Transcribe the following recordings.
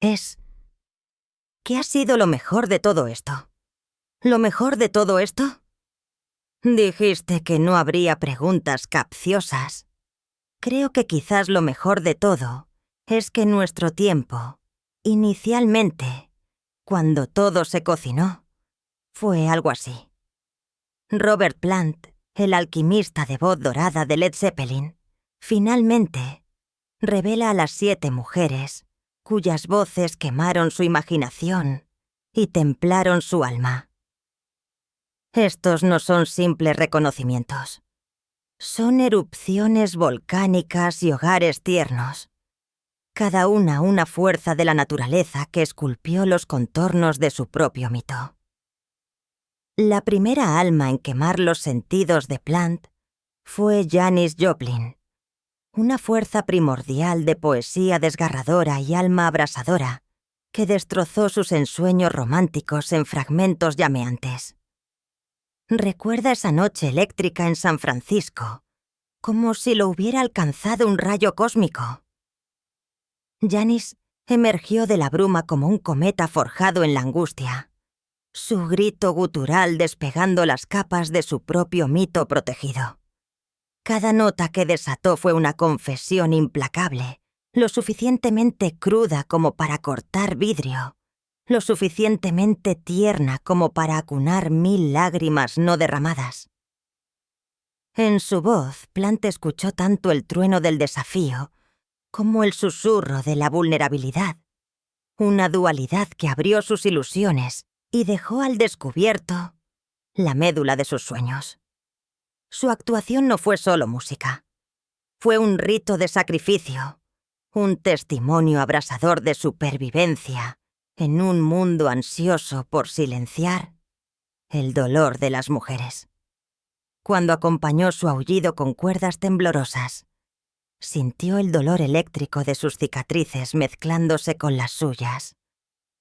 es... ¿qué ha sido lo mejor de todo esto? ¿Lo mejor de todo esto? Dijiste que no habría preguntas capciosas. Creo que quizás lo mejor de todo es que nuestro tiempo, inicialmente, cuando todo se cocinó, fue algo así. Robert Plant, el alquimista de voz dorada de Led Zeppelin, finalmente revela a las 7 mujeres cuyas voces quemaron su imaginación y templaron su alma. Estos no son simples reconocimientos. Son erupciones volcánicas y hogares tiernos. Cada una fuerza de la naturaleza que esculpió los contornos de su propio mito. La primera alma en quemar los sentidos de Plant fue Janis Joplin, una fuerza primordial de poesía desgarradora y alma abrasadora que destrozó sus ensueños románticos en fragmentos llameantes. Recuerda esa noche eléctrica en San Francisco, como si lo hubiera alcanzado un rayo cósmico. Janis emergió de la bruma como un cometa forjado en la angustia, su grito gutural despegando las capas de su propio mito protegido. Cada nota que desató fue una confesión implacable, lo suficientemente cruda como para cortar vidrio, lo suficientemente tierna como para acunar 1000 lágrimas no derramadas. En su voz, Plant escuchó tanto el trueno del desafío como el susurro de la vulnerabilidad, una dualidad que abrió sus ilusiones y dejó al descubierto la médula de sus sueños. Su actuación no fue solo música. Fue un rito de sacrificio, un testimonio abrasador de supervivencia en un mundo ansioso por silenciar el dolor de las mujeres. Cuando acompañó su aullido con cuerdas temblorosas, sintió el dolor eléctrico de sus cicatrices mezclándose con las suyas,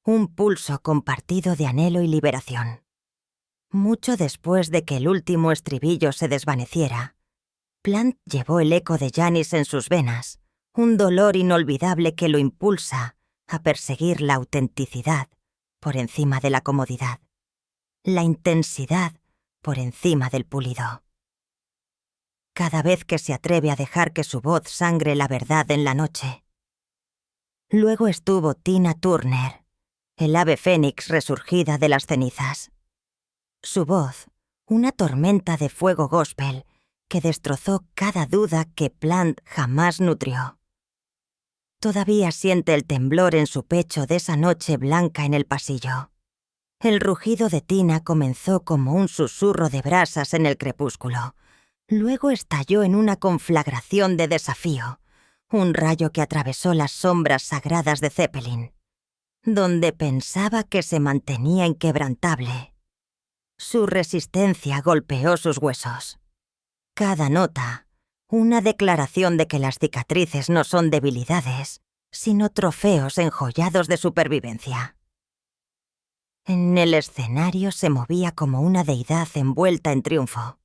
un pulso compartido de anhelo y liberación. Mucho después de que el último estribillo se desvaneciera, Plant llevó el eco de Janis en sus venas, un dolor inolvidable que lo impulsa a perseguir la autenticidad por encima de la comodidad, la intensidad por encima del pulido. Cada vez que se atreve a dejar que su voz sangre la verdad en la noche. Luego estuvo Tina Turner, el ave fénix resurgida de las cenizas. Su voz, una tormenta de fuego gospel que destrozó cada duda que Plant jamás nutrió. Todavía siente el temblor en su pecho de esa noche blanca en el pasillo. El rugido de Tina comenzó como un susurro de brasas en el crepúsculo. Luego estalló en una conflagración de desafío, un rayo que atravesó las sombras sagradas de Zeppelin, donde pensaba que se mantenía inquebrantable. Su resistencia golpeó sus huesos. Cada nota, una declaración de que las cicatrices no son debilidades, sino trofeos enjollados de supervivencia. En el escenario se movía como una deidad envuelta en triunfo,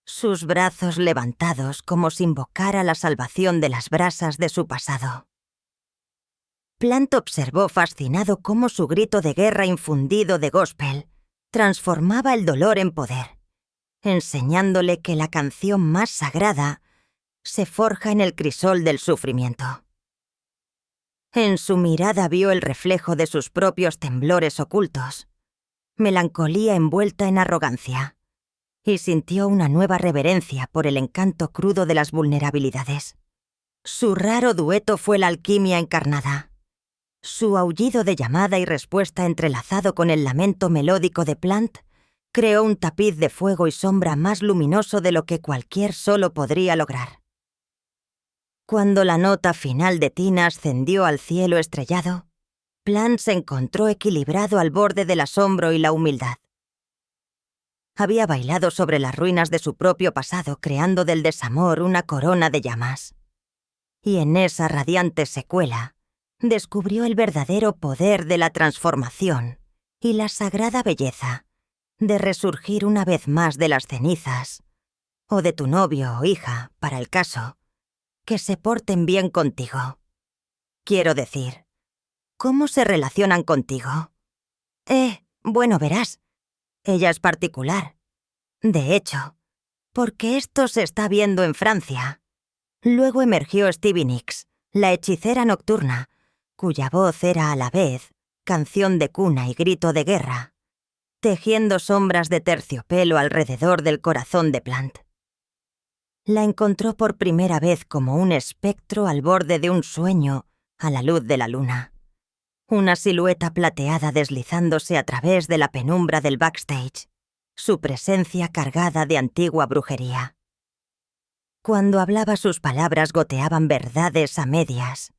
sus brazos levantados como si invocara la salvación de las brasas de su pasado. Plant observó fascinado cómo su grito de guerra infundido de gospel transformaba el dolor en poder, enseñándole que la canción más sagrada se forja en el crisol del sufrimiento. En su mirada vio el reflejo de sus propios temblores ocultos, melancolía envuelta en arrogancia, y sintió una nueva reverencia por el encanto crudo de las vulnerabilidades. Su raro dueto fue la alquimia encarnada. Su aullido de llamada y respuesta entrelazado con el lamento melódico de Plant creó un tapiz de fuego y sombra más luminoso de lo que cualquier solo podría lograr. Cuando la nota final de Tina ascendió al cielo estrellado, Plant se encontró equilibrado al borde del asombro y la humildad. Había bailado sobre las ruinas de su propio pasado, creando del desamor una corona de llamas. Y en esa radiante secuela, descubrió el verdadero poder de la transformación y la sagrada belleza de resurgir una vez más de las cenizas, o de tu novio o hija, para el caso, que se porten bien contigo. Quiero decir, ¿Cómo se relacionan contigo? Bueno, verás. Ella es particular. De hecho, porque esto se está viendo en Francia. Luego emergió Stevie Nicks, la hechicera nocturna, cuya voz era a la vez canción de cuna y grito de guerra, tejiendo sombras de terciopelo alrededor del corazón de Plant. La encontró por primera vez como un espectro al borde de un sueño a la luz de la luna. Una silueta plateada deslizándose a través de la penumbra del backstage, su presencia cargada de antigua brujería. Cuando hablaba, sus palabras goteaban verdades a medias.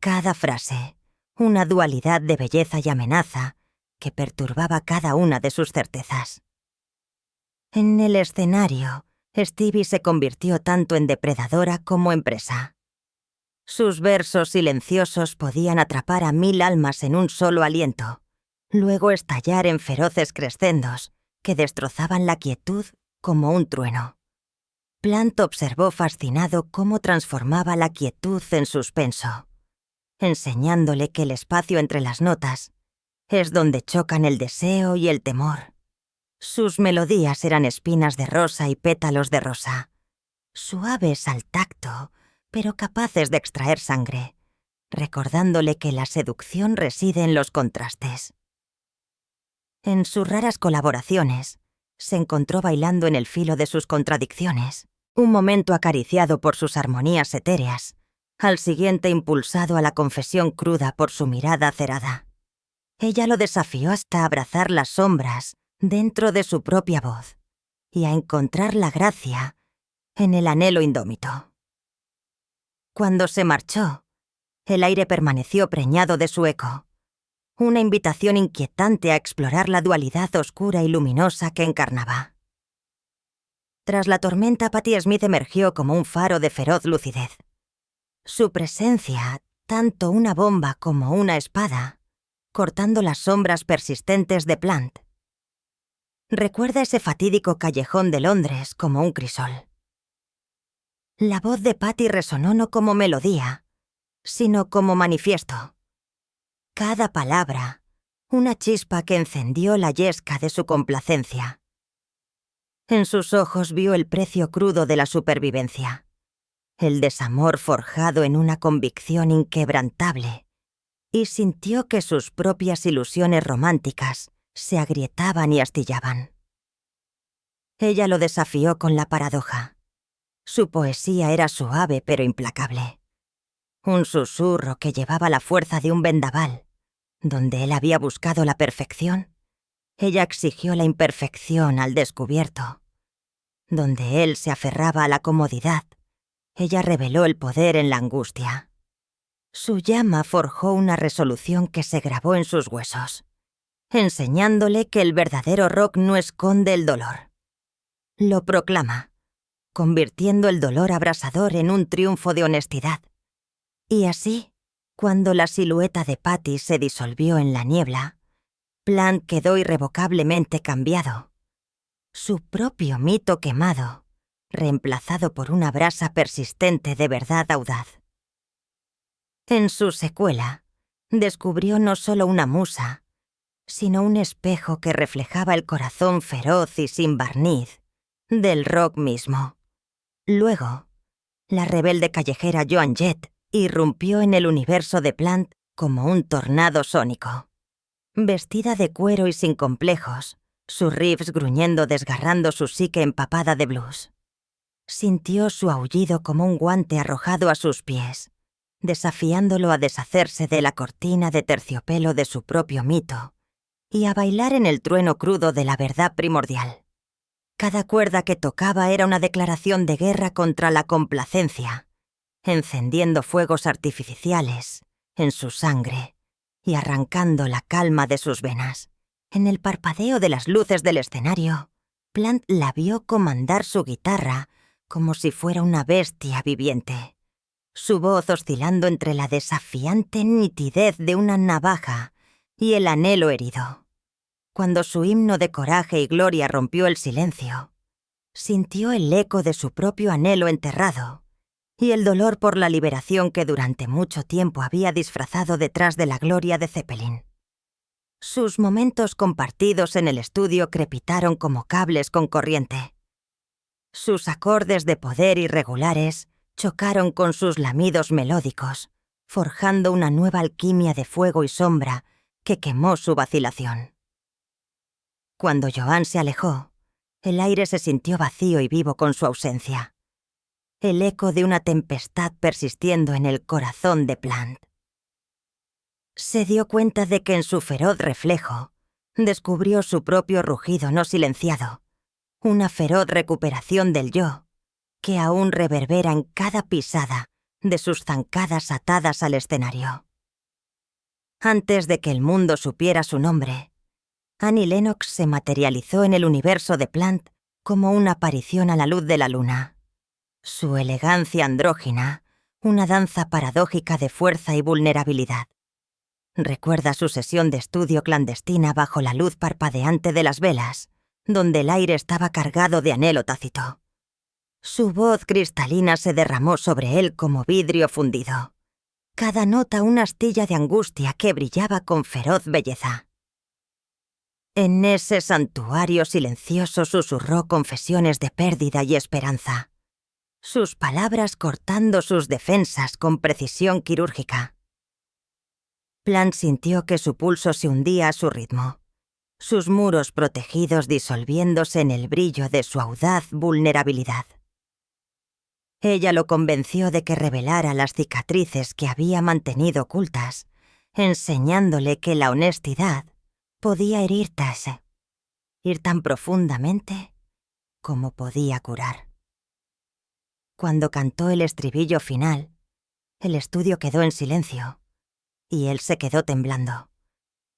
Cada frase, una dualidad de belleza y amenaza que perturbaba cada una de sus certezas. En el escenario, Stevie se convirtió tanto en depredadora como en presa. Sus versos silenciosos podían atrapar a 1000 almas en un solo aliento, luego estallar en feroces crescendos que destrozaban la quietud como un trueno. Plant observó fascinado cómo transformaba la quietud en suspenso, enseñándole que el espacio entre las notas es donde chocan el deseo y el temor. Sus melodías eran espinas de rosa y pétalos de rosa, suaves al tacto, pero capaces de extraer sangre, recordándole que la seducción reside en los contrastes. En sus raras colaboraciones, se encontró bailando en el filo de sus contradicciones, un momento acariciado por sus armonías etéreas, al siguiente impulsado a la confesión cruda por su mirada acerada. Ella lo desafió hasta abrazar las sombras dentro de su propia voz y a encontrar la gracia en el anhelo indómito. Cuando se marchó, el aire permaneció preñado de su eco, una invitación inquietante a explorar la dualidad oscura y luminosa que encarnaba. Tras la tormenta, Patti Smith emergió como un faro de feroz lucidez. Su presencia, tanto una bomba como una espada, cortando las sombras persistentes de Plant. Recuerda ese fatídico callejón de Londres como un crisol. La voz de Patti resonó no como melodía, sino como manifiesto. Cada palabra, una chispa que encendió la yesca de su complacencia. En sus ojos vio el precio crudo de la supervivencia, el desamor forjado en una convicción inquebrantable, y sintió que sus propias ilusiones románticas se agrietaban y astillaban. Ella lo desafió con la paradoja. Su poesía era suave pero implacable. Un susurro que llevaba la fuerza de un vendaval. Donde él había buscado la perfección, ella exigió la imperfección al descubierto. Donde él se aferraba a la comodidad, ella reveló el poder en la angustia. Su llama forjó una resolución que se grabó en sus huesos, enseñándole que el verdadero rock no esconde el dolor. Lo proclama, convirtiendo el dolor abrasador en un triunfo de honestidad. Y así, cuando la silueta de Patti se disolvió en la niebla, Plant quedó irrevocablemente cambiado. Su propio mito quemado, reemplazado por una brasa persistente de verdad audaz. En su secuela, descubrió no solo una musa, sino un espejo que reflejaba el corazón feroz y sin barniz del rock mismo. Luego, la rebelde callejera Joan Jett irrumpió en el universo de Plant como un tornado sónico. Vestida de cuero y sin complejos, sus riffs gruñendo desgarrando su psique empapada de blues. Sintió su aullido como un guante arrojado a sus pies, desafiándolo a deshacerse de la cortina de terciopelo de su propio mito y a bailar en el trueno crudo de la verdad primordial. Cada cuerda que tocaba era una declaración de guerra contra la complacencia, encendiendo fuegos artificiales en su sangre y arrancando la calma de sus venas. En el parpadeo de las luces del escenario, Plant la vio comandar su guitarra como si fuera una bestia viviente, su voz oscilando entre la desafiante nitidez de una navaja y el anhelo herido. Cuando su himno de coraje y gloria rompió el silencio, sintió el eco de su propio anhelo enterrado y el dolor por la liberación que durante mucho tiempo había disfrazado detrás de la gloria de Zeppelin. Sus momentos compartidos en el estudio crepitaron como cables con corriente. Sus acordes de poder irregulares chocaron con sus lamidos melódicos, forjando una nueva alquimia de fuego y sombra que quemó su vacilación. Cuando Joan se alejó, el aire se sintió vacío y vivo con su ausencia. El eco de una tempestad persistiendo en el corazón de Plant. Se dio cuenta de que en su feroz reflejo descubrió su propio rugido no silenciado, una feroz recuperación del yo, que aún reverbera en cada pisada de sus zancadas atadas al escenario. Antes de que el mundo supiera su nombre, Annie Lennox se materializó en el universo de Plant como una aparición a la luz de la luna. Su elegancia andrógina, una danza paradójica de fuerza y vulnerabilidad. Recuerda su sesión de estudio clandestina bajo la luz parpadeante de las velas, donde el aire estaba cargado de anhelo tácito. Su voz cristalina se derramó sobre él como vidrio fundido. Cada nota una astilla de angustia que brillaba con feroz belleza. En ese santuario silencioso susurró confesiones de pérdida y esperanza, sus palabras cortando sus defensas con precisión quirúrgica. Plant sintió que su pulso se hundía a su ritmo, sus muros protegidos disolviéndose en el brillo de su audaz vulnerabilidad. Ella lo convenció de que revelara las cicatrices que había mantenido ocultas, enseñándole que la honestidad podía herir tan profundamente como podía curar. Cuando cantó el estribillo final, el estudio quedó en silencio, y él se quedó temblando,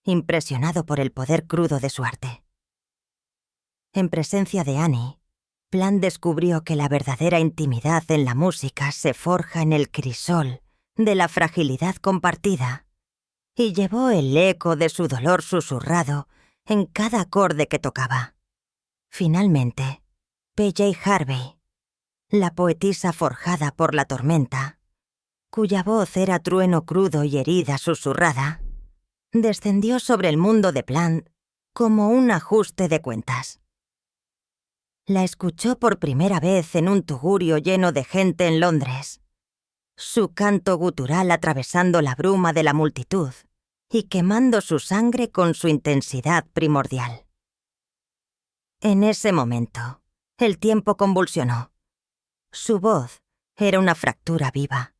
impresionado por el poder crudo de su arte. En presencia de Annie, Plant descubrió que la verdadera intimidad en la música se forja en el crisol de la fragilidad compartida, y llevó el eco de su dolor susurrado en cada acorde que tocaba. Finalmente, P.J. Harvey, la poetisa forjada por la tormenta, cuya voz era trueno crudo y herida susurrada, descendió sobre el mundo de Plant como un ajuste de cuentas. La escuchó por primera vez en un tugurio lleno de gente en Londres, su canto gutural atravesando la bruma de la multitud y quemando su sangre con su intensidad primordial. En ese momento, el tiempo convulsionó. Su voz era una fractura viva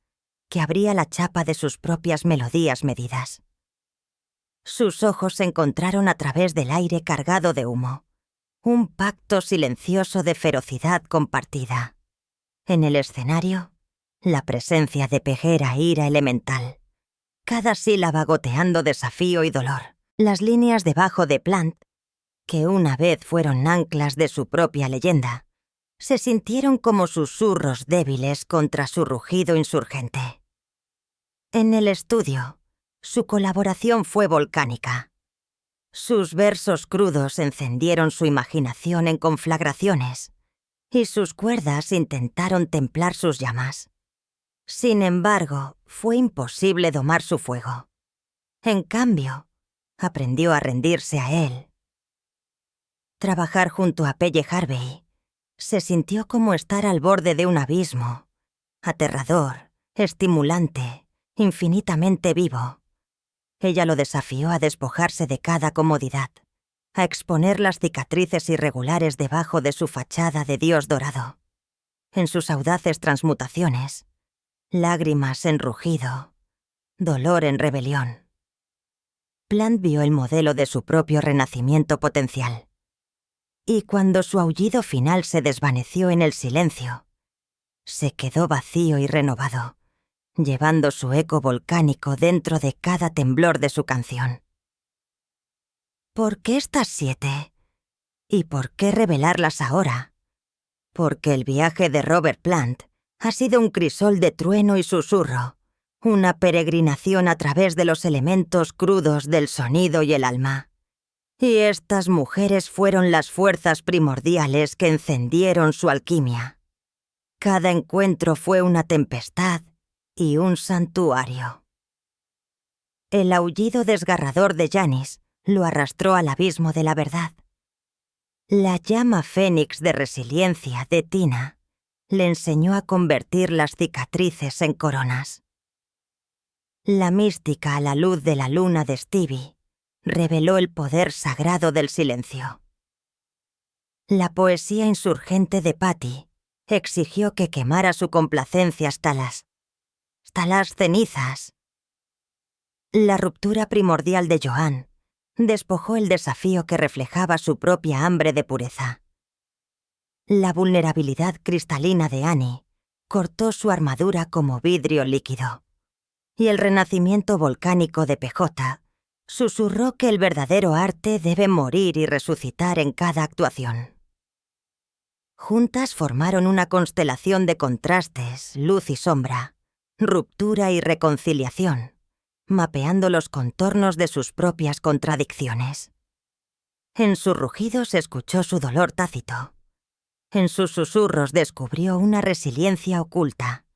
que abría la chapa de sus propias melodías medidas. Sus ojos se encontraron a través del aire cargado de humo, un pacto silencioso de ferocidad compartida. En el escenario, la presencia de pejera ira elemental, cada sílaba goteando desafío y dolor. Las líneas debajo de Plant, que una vez fueron anclas de su propia leyenda, se sintieron como susurros débiles contra su rugido insurgente. En el estudio, su colaboración fue volcánica. Sus versos crudos encendieron su imaginación en conflagraciones, y sus cuerdas intentaron templar sus llamas. Sin embargo, fue imposible domar su fuego. En cambio, aprendió a rendirse a él. Trabajar junto a P.J. Harvey se sintió como estar al borde de un abismo, aterrador, estimulante, infinitamente vivo. Ella lo desafió a despojarse de cada comodidad, a exponer las cicatrices irregulares debajo de su fachada de dios dorado. En sus audaces transmutaciones, lágrimas en rugido, dolor en rebelión. Plant vio el modelo de su propio renacimiento potencial. Y cuando su aullido final se desvaneció en el silencio, se quedó vacío y renovado, llevando su eco volcánico dentro de cada temblor de su canción. ¿Por qué estas 7? ¿Y por qué revelarlas ahora? Porque el viaje de Robert Plant ha sido un crisol de trueno y susurro, una peregrinación a través de los elementos crudos del sonido y el alma. Y estas mujeres fueron las fuerzas primordiales que encendieron su alquimia. Cada encuentro fue una tempestad y un santuario. El aullido desgarrador de Janis lo arrastró al abismo de la verdad. La llama fénix de resiliencia de Tina le enseñó a convertir las cicatrices en coronas. La mística a la luz de la luna de Stevie reveló el poder sagrado del silencio. La poesía insurgente de Patty exigió que quemara su complacencia hasta las cenizas. La ruptura primordial de Joan despojó el desafío que reflejaba su propia hambre de pureza. La vulnerabilidad cristalina de Annie cortó su armadura como vidrio líquido. Y el renacimiento volcánico de PJ susurró que el verdadero arte debe morir y resucitar en cada actuación. Juntas formaron una constelación de contrastes, luz y sombra, ruptura y reconciliación, mapeando los contornos de sus propias contradicciones. En sus rugidos escuchó su dolor tácito. En sus susurros descubrió una resiliencia oculta.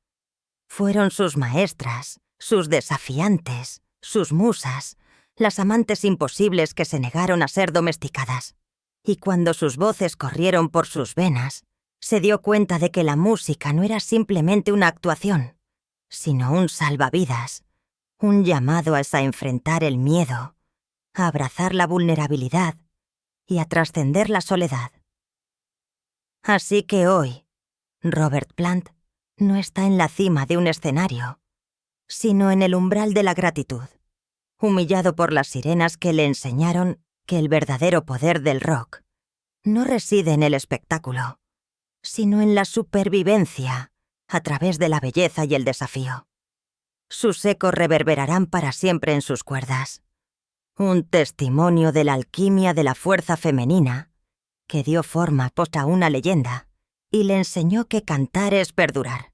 Fueron sus maestras, sus desafiantes, sus musas, las amantes imposibles que se negaron a ser domesticadas. Y cuando sus voces corrieron por sus venas, se dio cuenta de que la música no era simplemente una actuación, sino un salvavidas, un llamado a enfrentar el miedo, a abrazar la vulnerabilidad y a trascender la soledad. Así que hoy, Robert Plant no está en la cima de un escenario, sino en el umbral de la gratitud, humillado por las sirenas que le enseñaron que el verdadero poder del rock no reside en el espectáculo, sino en la supervivencia a través de la belleza y el desafío. Sus ecos reverberarán para siempre en sus cuerdas, un testimonio de la alquimia de la fuerza femenina que dio forma a una leyenda y le enseñó que cantar es perdurar.